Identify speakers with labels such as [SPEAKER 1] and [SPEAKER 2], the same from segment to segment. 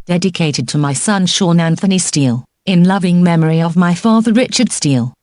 [SPEAKER 1] dedicated to my son Sean Anthony Steele, in loving memory of my father Richard Steele.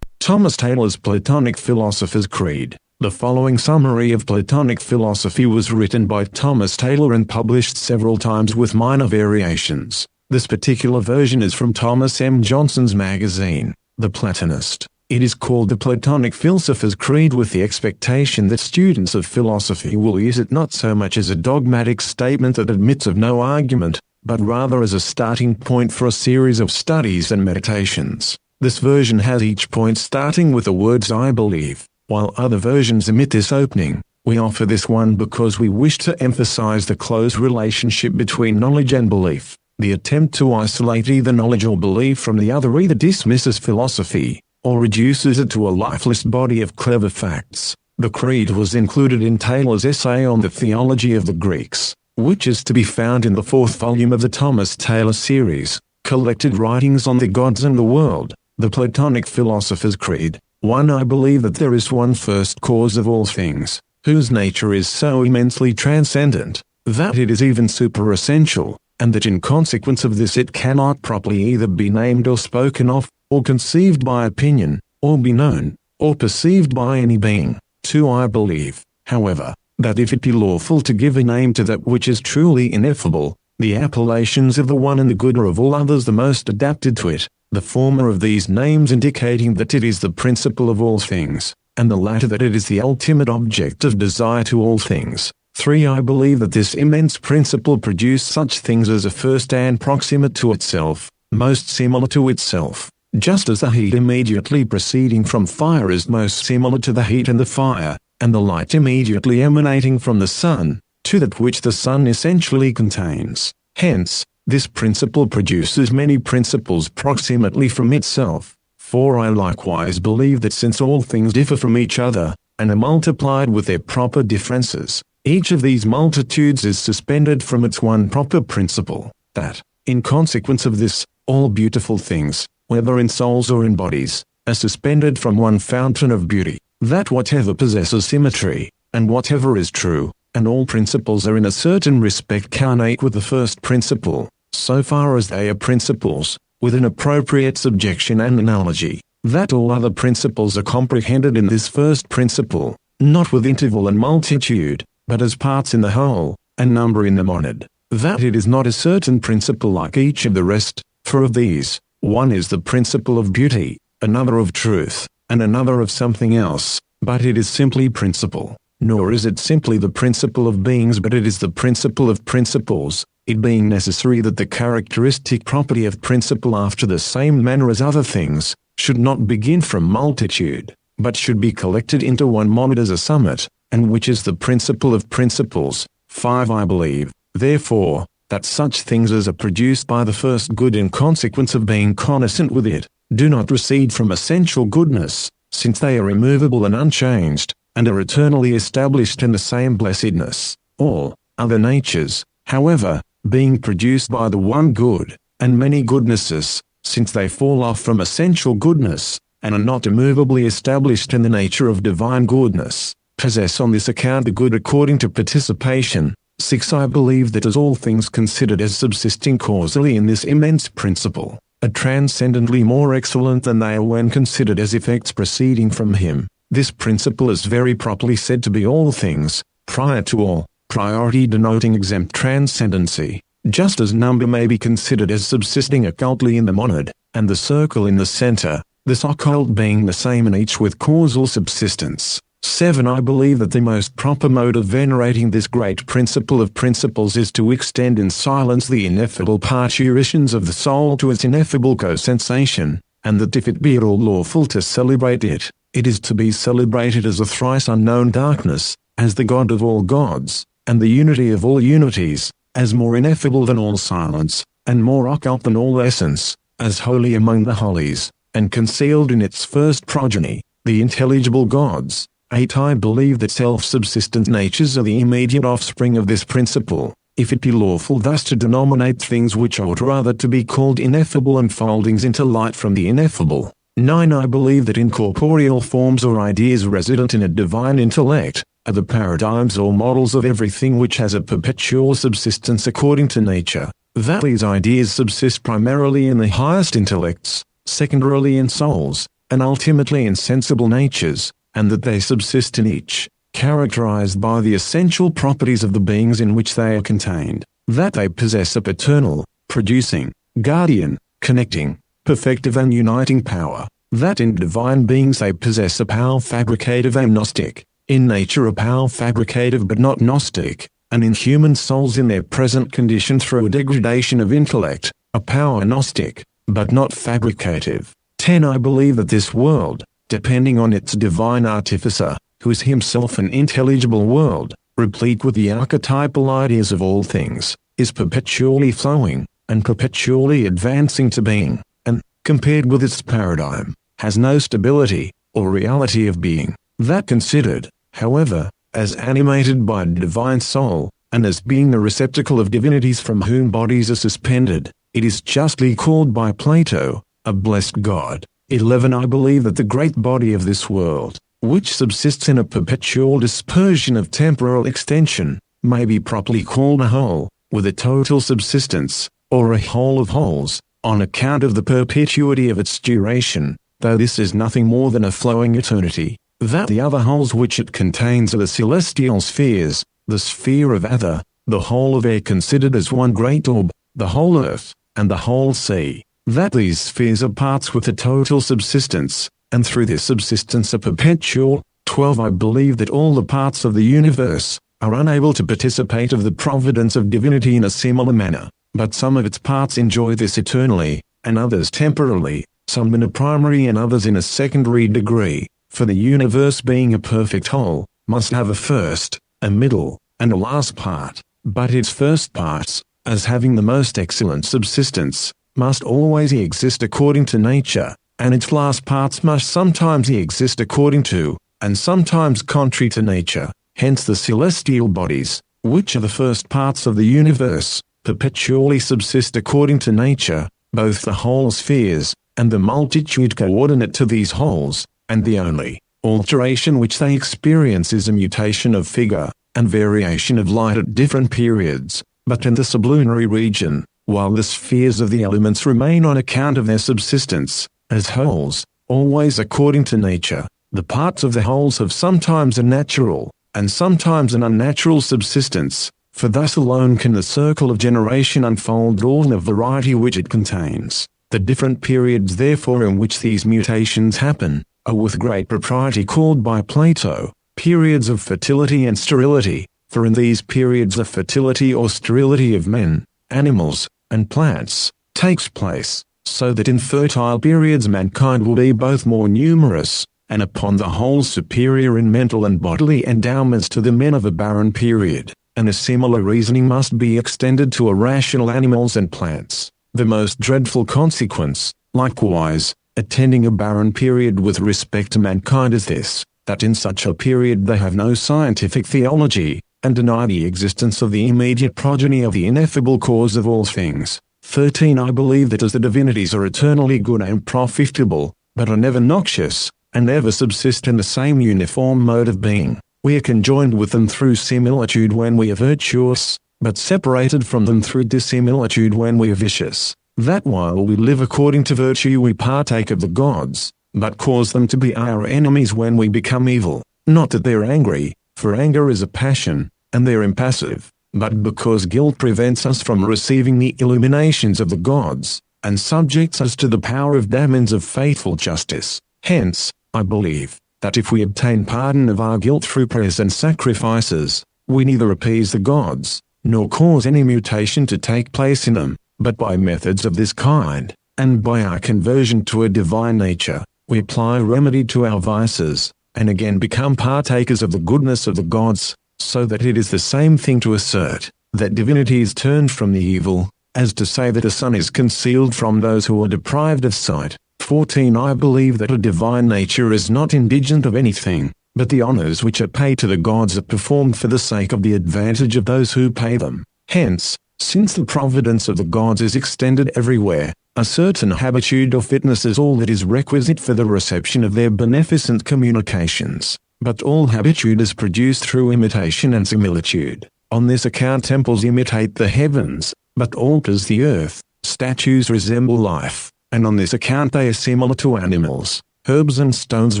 [SPEAKER 2] Thomas Taylor's Platonic Philosopher's Creed. The following summary of Platonic philosophy was written by Thomas Taylor and published several times with minor variations. This particular version is from Thomas M. Johnson's magazine, The Platonist. It is called the Platonic Philosopher's Creed with the expectation that students of philosophy will use it not so much as a dogmatic statement that admits of no argument, but rather as a starting point for a series of studies and meditations. This version has each point starting with the words "I believe," while other versions omit this opening. We offer this one because we wish to emphasize the close relationship between knowledge and belief. The attempt to isolate either knowledge or belief from the other either dismisses philosophy, or reduces it to a lifeless body of clever facts. The creed was included in Taylor's essay on the theology of the Greeks, which is to be found in the 4th volume of the Thomas Taylor series, Collected Writings on the Gods and the World. The Platonic Philosopher's Creed. 1. I believe that there is one first cause of all things, whose nature is so immensely transcendent, that it is even superessential, and that in consequence of this it cannot properly either be named or spoken of, or conceived by opinion, or be known, or perceived by any being. 2. I believe, however, that if it be lawful to give a name to that which is truly ineffable, the appellations of the one and the good are of all others the most adapted to it, the former of these names indicating that it is the principle of all things, and the latter that it is the ultimate object of desire to all things. 3. I believe that this immense principle produced such things as are first and proximate to itself, most similar to itself, just as the heat immediately proceeding from fire is most similar to the heat in the fire, and the light immediately emanating from the sun, to that which the sun essentially contains. Hence, this principle produces many principles proximately from itself. 4. I likewise believe that since all things differ from each other, and are multiplied with their proper differences, each of these multitudes is suspended from its one proper principle, that, in consequence of this, all beautiful things, whether in souls or in bodies, are suspended from one fountain of beauty, that whatever possesses symmetry, and whatever is true, and all principles are in a certain respect carnate with the first principle, so far as they are principles, with an appropriate subjection and analogy, that all other principles are comprehended in this first principle, not with interval and multitude, but as parts in the whole, and number in the monad, that it is not a certain principle like each of the rest, for of these, one is the principle of beauty, another of truth, and another of something else, but it is simply principle, nor is it simply the principle of beings but it is the principle of principles, it being necessary that the characteristic property of principle after the same manner as other things, should not begin from multitude, but should be collected into one monad as a summit, and which is the principle of principles. 5. I believe, therefore, that such things as are produced by the first good in consequence of being connoissant with it, do not recede from essential goodness, since they are immovable and unchanged, and are eternally established in the same blessedness. All other natures, however, being produced by the one good, and many goodnesses, since they fall off from essential goodness, and are not immovably established in the nature of divine goodness, possess on this account the good according to participation. 6. I believe that as all things considered as subsisting causally in this immense principle, are transcendently more excellent than they are when considered as effects proceeding from him, this principle is very properly said to be all things, prior to all, priority denoting exempt transcendency, just as number may be considered as subsisting occultly in the monad, and the circle in the center, this occult being the same in each with causal subsistence. 7. I believe that the most proper mode of venerating this great principle of principles is to extend in silence the ineffable parturitions of the soul to its ineffable co-sensation, and that if it be at all lawful to celebrate it, it is to be celebrated as a thrice unknown darkness, as the God of all gods, and the unity of all unities, as more ineffable than all silence, and more occult than all essence, as holy among the holies, and concealed in its first progeny, the intelligible gods. 8. I believe that self-subsistent natures are the immediate offspring of this principle, if it be lawful thus to denominate things which ought rather to be called ineffable unfoldings into light from the ineffable. 9. I believe that incorporeal forms or ideas resident in a divine intellect, are the paradigms or models of everything which has a perpetual subsistence according to nature, that these ideas subsist primarily in the highest intellects, secondarily in souls, and ultimately in sensible natures, and that they subsist in each, characterized by the essential properties of the beings in which they are contained, that they possess a paternal, producing, guardian, connecting, perfective and uniting power, that in divine beings they possess a power fabricative and gnostic, in nature a power fabricative but not gnostic, and in human souls in their present condition through a degradation of intellect, a power gnostic, but not fabricative. 10. I believe that this world, depending on its divine artificer, who is himself an intelligible world, replete with the archetypal ideas of all things, is perpetually flowing, and perpetually advancing to being, and, compared with its paradigm, has no stability, or reality of being. That considered, however, as animated by a divine soul, and as being the receptacle of divinities from whom bodies are suspended, it is justly called by Plato, a blessed God. 11. I believe that the great body of this world, which subsists in a perpetual dispersion of temporal extension, may be properly called a whole, with a total subsistence, or a whole of wholes, on account of the perpetuity of its duration, though this is nothing more than a flowing eternity, that the other wholes which it contains are the celestial spheres, the sphere of ether, the whole of air considered as one great orb, the whole earth, and the whole sea, that these spheres are parts with a total subsistence, and through this subsistence are perpetual. 12. I believe that all the parts of the universe are unable to participate of the providence of divinity in a similar manner, but some of its parts enjoy this eternally, and others temporarily, some in a primary and others in a secondary degree, for the universe being a perfect whole, must have a first, a middle, and a last part, but its first parts, as having the most excellent subsistence, must always exist according to nature, and its last parts must sometimes exist according to, and sometimes contrary to nature. Hence the celestial bodies, which are the first parts of the universe, perpetually subsist according to nature, both the whole spheres, and the multitude coordinate to these wholes, and the only alteration which they experience is a mutation of figure, and variation of light at different periods, but in the sublunary region, while the spheres of the elements remain on account of their subsistence, as wholes, always according to nature. The parts of the wholes have sometimes a natural, and sometimes an unnatural subsistence, for thus alone can the circle of generation unfold all the variety which it contains. The different periods therefore in which these mutations happen, are with great propriety called by Plato, periods of fertility and sterility, for in these periods the fertility or sterility of men, animals, and plants, takes place, so that in fertile periods mankind will be both more numerous, and upon the whole superior in mental and bodily endowments to the men of a barren period, and a similar reasoning must be extended to irrational animals and plants. The most dreadful consequence, likewise, attending a barren period with respect to mankind is this, that in such a period they have no scientific theology, and deny the existence of the immediate progeny of the ineffable cause of all things. 13. I believe that as the divinities are eternally good and profitable, but are never noxious, and never subsist in the same uniform mode of being, we are conjoined with them through similitude when we are virtuous, but separated from them through dissimilitude when we are vicious, that while we live according to virtue we partake of the gods, but cause them to be our enemies when we become evil, not that they're angry, for anger is a passion, and they're impassive, but because guilt prevents us from receiving the illuminations of the gods, and subjects us to the power of demons of faithful justice. Hence, I believe, that if we obtain pardon of our guilt through prayers and sacrifices, we neither appease the gods, nor cause any mutation to take place in them, but by methods of this kind, and by our conversion to a divine nature, we apply remedy to our vices, and again become partakers of the goodness of the gods, so that it is the same thing to assert that divinity is turned from the evil, as to say that a sun is concealed from those who are deprived of sight. 14. I believe that a divine nature is not indigent of anything, but the honors which are paid to the gods are performed for the sake of the advantage of those who pay them. Hence, since the providence of the gods is extended everywhere, a certain habitude or fitness is all that is requisite for the reception of their beneficent communications. But all habitude is produced through imitation and similitude. On this account temples imitate the heavens, but altars the earth. Statues resemble life, and on this account they are similar to animals. Herbs and stones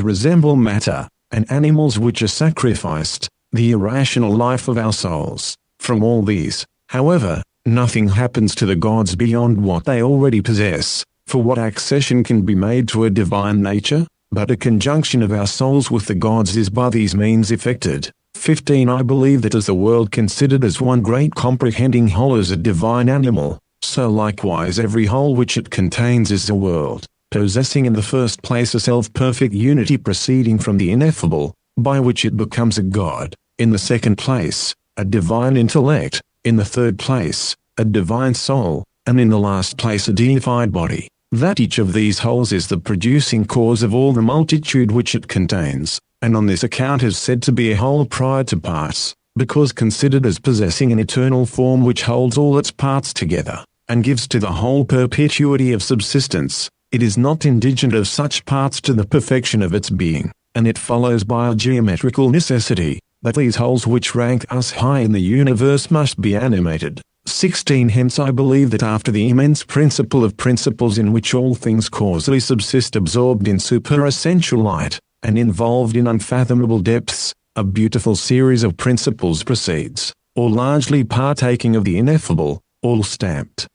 [SPEAKER 2] resemble matter, and animals which are sacrificed, the irrational life of our souls. From all these, however, nothing happens to the gods beyond what they already possess, for what accession can be made to a divine nature? But a conjunction of our souls with the gods is by these means effected. 15. I believe that as the world considered as one great comprehending whole is a divine animal, so likewise every whole which it contains is a world, possessing in the first place a self-perfect unity proceeding from the ineffable, by which it becomes a god, in the second place, a divine intellect, in the third place, a divine soul, and in the last place a deified body. That each of these wholes is the producing cause of all the multitude which it contains, and on this account is said to be a whole prior to parts, because considered as possessing an eternal form which holds all its parts together, and gives to the whole perpetuity of subsistence, it is not indigent of such parts to the perfection of its being, and it follows by a geometrical necessity, that these wholes which rank us high in the universe must be animated. 16. Hence I believe that after the immense principle of principles in which all things causally subsist absorbed in superessential light, and involved in unfathomable depths, a beautiful series of principles proceeds, all largely partaking of the ineffable, all stamped,